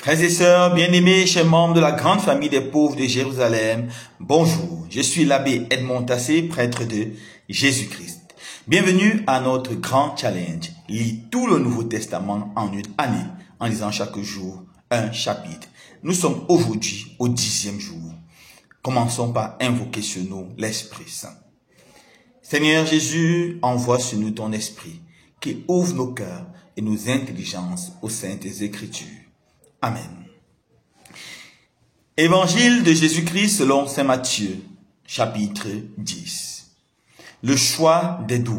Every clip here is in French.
Frères et sœurs, bien-aimés, chers membres de la grande famille des pauvres de Jérusalem, bonjour, je suis l'abbé Edmond Tassé, prêtre de Jésus-Christ. Bienvenue à notre grand challenge, lis tout le Nouveau Testament en une année, en lisant chaque jour un chapitre. Nous sommes aujourd'hui au 10e jour. Commençons par invoquer sur nous l'Esprit Saint. Seigneur Jésus, envoie sur nous ton Esprit, qui ouvre nos cœurs et nos intelligences aux saintes Écritures. Amen. Évangile de Jésus-Christ selon saint Matthieu, chapitre 10. Le choix des 12.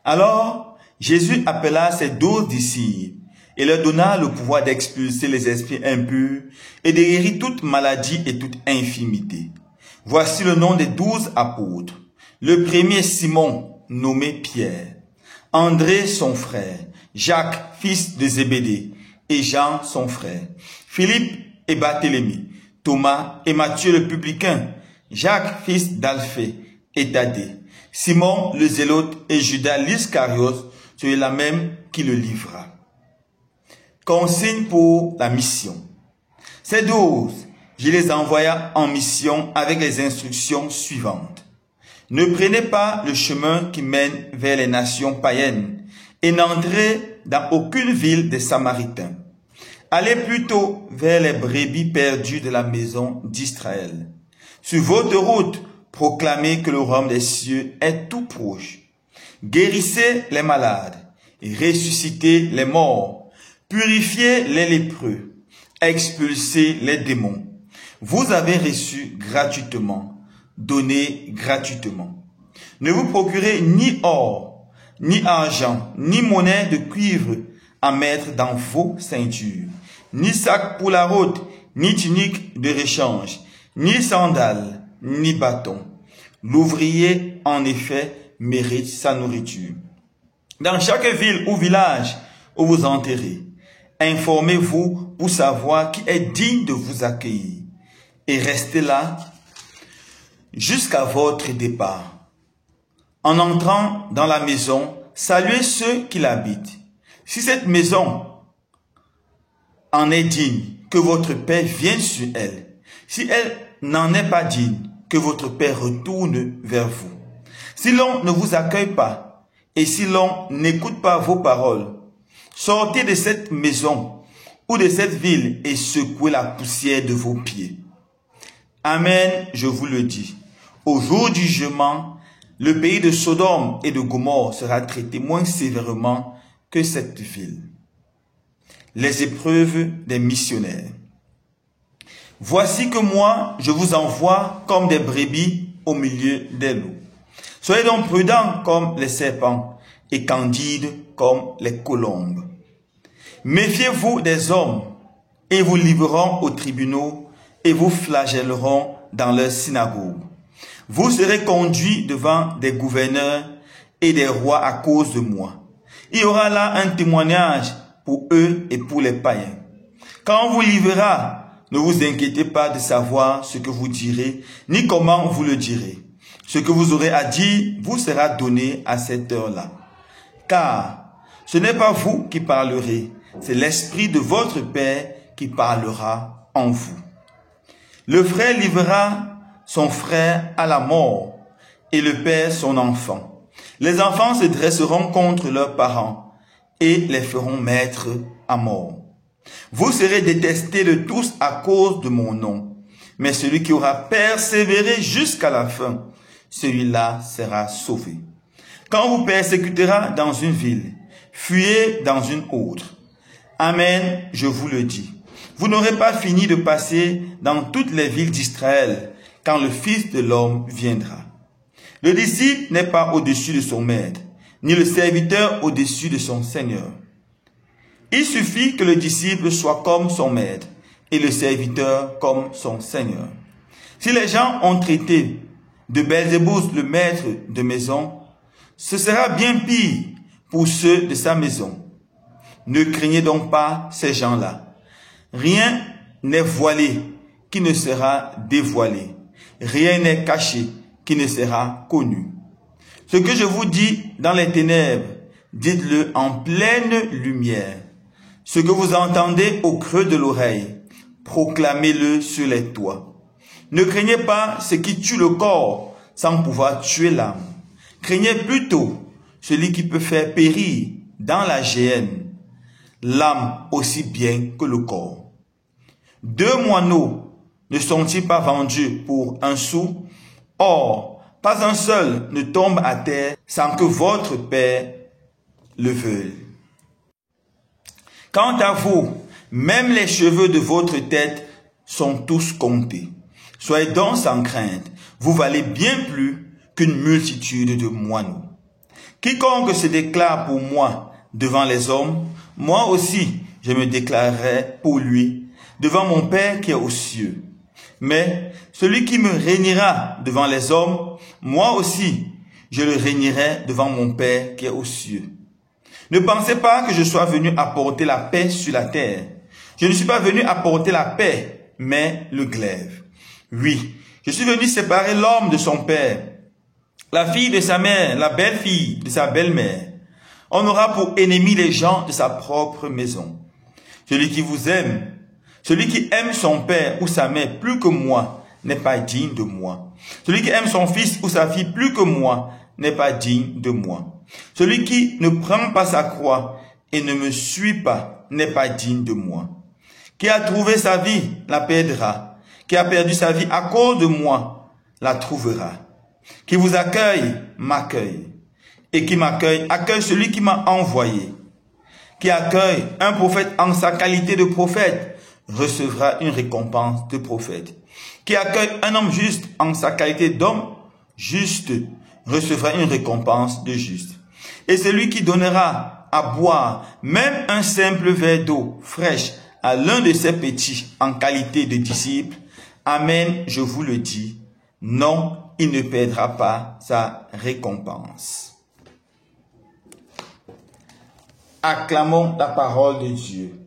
Alors, Jésus appela ses 12 disciples et leur donna le pouvoir d'expulser les esprits impurs et de guérir toute maladie et toute infirmité. Voici le nom des 12 apôtres. Le premier Simon, nommé Pierre, André son frère, Jacques, fils de Zébédée, et Jean son frère, Philippe et Barthélemy, Thomas et Matthieu le publicain, Jacques fils d'Alphée et Thaddée, Simon le zélote et Judas l'Iscariote, celui-là même qui le livra. Consigne pour la mission. Ces 12, je les envoya en mission avec les instructions suivantes. Ne prenez pas le chemin qui mène vers les nations païennes et n'entrez dans aucune ville des Samaritains. Allez plutôt vers les brebis perdues de la maison d'Israël. Sur votre route, proclamez que le royaume des cieux est tout proche. Guérissez les malades, et ressuscitez les morts, purifiez les lépreux, expulsez les démons. Vous avez reçu gratuitement, donnez gratuitement. Ne vous procurez ni or, ni argent, ni monnaie de cuivre à mettre dans vos ceintures, ni sac pour la route, ni tunique de rechange, ni sandales, ni bâton. L'ouvrier, en effet, mérite sa nourriture. Dans chaque ville ou village où vous entrez, informez-vous pour savoir qui est digne de vous accueillir, et restez là jusqu'à votre départ. En entrant dans la maison, saluez ceux qui l'habitent. Si cette maison en est digne, que votre Père vienne sur elle. Si elle n'en est pas digne, que votre Père retourne vers vous. Si l'on ne vous accueille pas, et si l'on n'écoute pas vos paroles, sortez de cette maison ou de cette ville et secouez la poussière de vos pieds. Amen, je vous le dis. Au jour du jugement, le pays de Sodome et de Gomorrhe sera traité moins sévèrement que cette ville. Les épreuves des missionnaires. Voici que moi, je vous envoie comme des brebis au milieu des loups. Soyez donc prudents comme les serpents et candides comme les colombes. Méfiez-vous des hommes et vous livreront aux tribunaux et vous flagelleront dans leurs synagogues. Vous serez conduits devant des gouverneurs et des rois à cause de moi. Il y aura là un témoignage pour eux et pour les païens. Quand on vous livrera, ne vous inquiétez pas de savoir ce que vous direz, ni comment vous le direz. Ce que vous aurez à dire vous sera donné à cette heure-là. Car ce n'est pas vous qui parlerez, c'est l'Esprit de votre Père qui parlera en vous. Le frère livrera son frère à la mort, et le père son enfant. Les enfants se dresseront contre leurs parents, et les feront mettre à mort. Vous serez détestés de tous à cause de mon nom, mais celui qui aura persévéré jusqu'à la fin, celui-là sera sauvé. Quand on vous persécutera dans une ville, fuyez dans une autre. Amen, je vous le dis. Vous n'aurez pas fini de passer dans toutes les villes d'Israël quand le Fils de l'homme viendra. Le disciple n'est pas au-dessus de son maître, ni le serviteur au-dessus de son Seigneur. Il suffit que le disciple soit comme son maître et le serviteur comme son Seigneur. Si les gens ont traité de Belzébuth le maître de maison, ce sera bien pire pour ceux de sa maison. Ne craignez donc pas ces gens-là. Rien n'est voilé qui ne sera dévoilé. Rien n'est caché qui ne sera connu. Ce que je vous dis dans les ténèbres, dites-le en pleine lumière. Ce que vous entendez au creux de l'oreille, proclamez-le sur les toits. Ne craignez pas ce qui tue le corps sans pouvoir tuer l'âme. Craignez plutôt celui qui peut faire périr dans la géhenne l'âme aussi bien que le corps. 2 moineaux ne sont-ils pas vendus pour 1 sou? Or, pas un seul ne tombe à terre sans que votre Père le veuille. Quant à vous, même les cheveux de votre tête sont tous comptés. Soyez donc sans crainte, vous valez bien plus qu'une multitude de moineaux. Quiconque se déclare pour moi devant les hommes, moi aussi je me déclarerai pour lui devant mon Père qui est aux cieux. Mais celui qui me régnera devant les hommes, moi aussi je le régnerai devant mon Père qui est aux cieux. Ne pensez pas que je sois venu apporter la paix sur la terre. Je ne suis pas venu apporter la paix, mais le glaive. Oui, je suis venu séparer l'homme de son père, la fille de sa mère, la belle-fille de sa belle-mère. On aura pour ennemis les gens de sa propre maison. Celui qui vous aime, celui qui aime son père ou sa mère plus que moi, n'est pas digne de moi. Celui qui aime son fils ou sa fille plus que moi, n'est pas digne de moi. Celui qui ne prend pas sa croix et ne me suit pas, n'est pas digne de moi. Qui a trouvé sa vie, la perdra. Qui a perdu sa vie à cause de moi, la trouvera. Qui vous accueille, m'accueille. Et qui m'accueille, accueille celui qui m'a envoyé. Qui accueille un prophète en sa qualité de prophète, recevra une récompense de prophète. Qui accueille un homme juste en sa qualité d'homme juste, recevra une récompense de juste. Et celui qui donnera à boire même un simple verre d'eau fraîche à l'un de ses petits en qualité de disciple, amen, je vous le dis, non, il ne perdra pas sa récompense. Acclamons la parole de Dieu.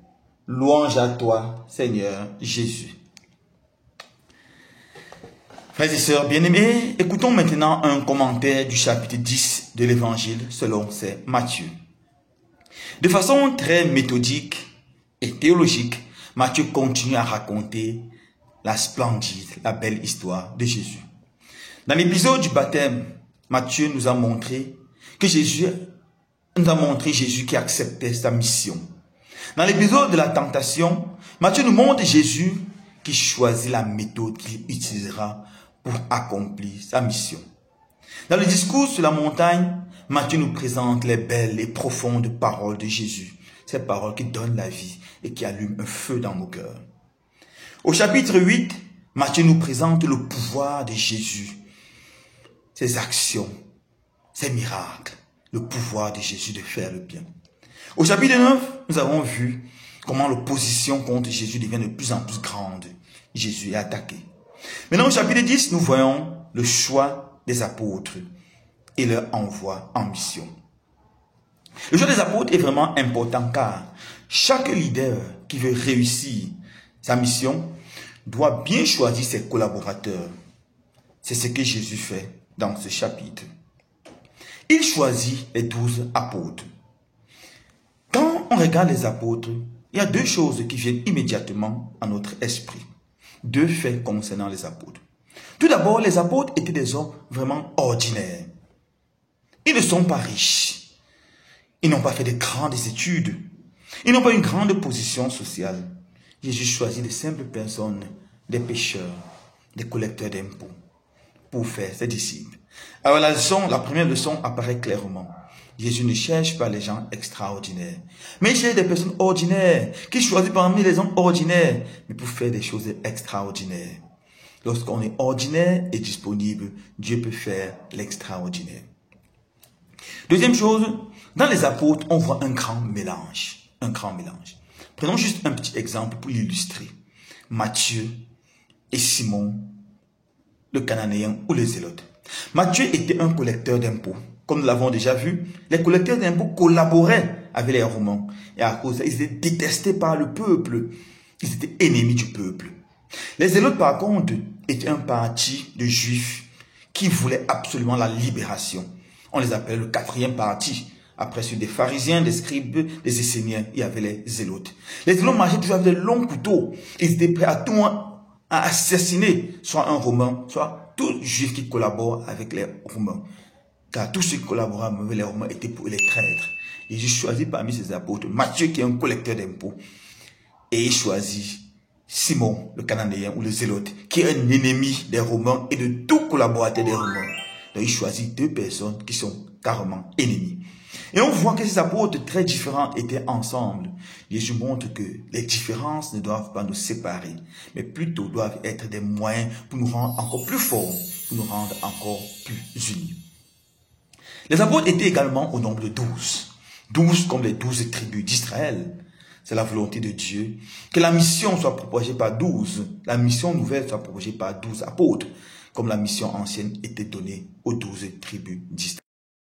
Louange à toi, Seigneur Jésus. Frères et sœurs bien-aimés, écoutons maintenant un commentaire du chapitre 10 de l'Évangile selon saint Matthieu. De façon très méthodique et théologique, Matthieu continue à raconter la splendide, la belle histoire de Jésus. Dans l'épisode du baptême, Matthieu nous a montré Jésus qui acceptait sa mission. Dans l'épisode de la tentation, Matthieu nous montre Jésus qui choisit la méthode qu'il utilisera pour accomplir sa mission. Dans le discours sur la montagne, Matthieu nous présente les belles et profondes paroles de Jésus. Ces paroles qui donnent la vie et qui allument un feu dans nos cœurs. Au chapitre 8, Matthieu nous présente le pouvoir de Jésus, ses actions, ses miracles, le pouvoir de Jésus de faire le bien. Au chapitre 9, nous avons vu comment l'opposition contre Jésus devient de plus en plus grande. Jésus est attaqué. Maintenant, au chapitre 10, nous voyons le choix des apôtres et leur envoi en mission. Le choix des apôtres est vraiment important car chaque leader qui veut réussir sa mission doit bien choisir ses collaborateurs. C'est ce que Jésus fait dans ce chapitre. Il choisit les 12 apôtres. Quand on regarde les apôtres, il y a 2 choses qui viennent immédiatement à notre esprit. 2 faits concernant les apôtres. Tout d'abord, les apôtres étaient des hommes vraiment ordinaires. Ils ne sont pas riches. Ils n'ont pas fait de grandes études. Ils n'ont pas une grande position sociale. Jésus choisit de simples personnes, des pécheurs, des collecteurs d'impôts, pour faire ses disciples. Alors la première leçon apparaît clairement. Jésus ne cherche pas les gens extraordinaires, mais il cherche des personnes ordinaires, qui choisissent parmi les hommes ordinaires, mais pour faire des choses extraordinaires. Lorsqu'on est ordinaire et disponible, Dieu peut faire l'extraordinaire. Deuxième chose, dans les apôtres, on voit un grand mélange. Un grand mélange. Prenons juste un petit exemple pour l'illustrer. Matthieu et Simon, le Cananéen ou le Zélote. Matthieu était un collecteur d'impôts. Comme nous l'avons déjà vu, les collecteurs d'impôts collaboraient avec les Romains. Et à cause de ça, ils étaient détestés par le peuple. Ils étaient ennemis du peuple. Les Zélotes, par contre, étaient un parti de Juifs qui voulaient absolument la libération. On les appelle le 4e parti, Après, sur des pharisiens, des scribes, des esséniens, il y avait les zélotes. Les zélotes marchaient toujours avec des longs couteaux. Ils étaient prêts à tout moment à assassiner soit un Romain, soit tout juif qui collabore avec les Romains. Car tous ceux qui collaboraient avec les Romains étaient pour les traîtres. Et j'ai choisi parmi ses apôtres Matthieu, qui est un collecteur d'impôts. Et il choisit Simon, le Cananéen ou le Zélote, qui est un ennemi des Romains et de tout collaborateur des Romains. Donc il choisit deux personnes qui sont carrément ennemis. Et on voit que ces apôtres très différents étaient ensemble. Jésus montre que les différences ne doivent pas nous séparer, mais plutôt doivent être des moyens pour nous rendre encore plus forts, pour nous rendre encore plus unis. Les apôtres étaient également au nombre de 12. 12 comme les 12 tribus d'Israël. C'est la volonté de Dieu que la mission soit propagée par 12. La mission nouvelle soit propagée par 12 apôtres, comme la mission ancienne était donnée aux 12 tribus d'Israël.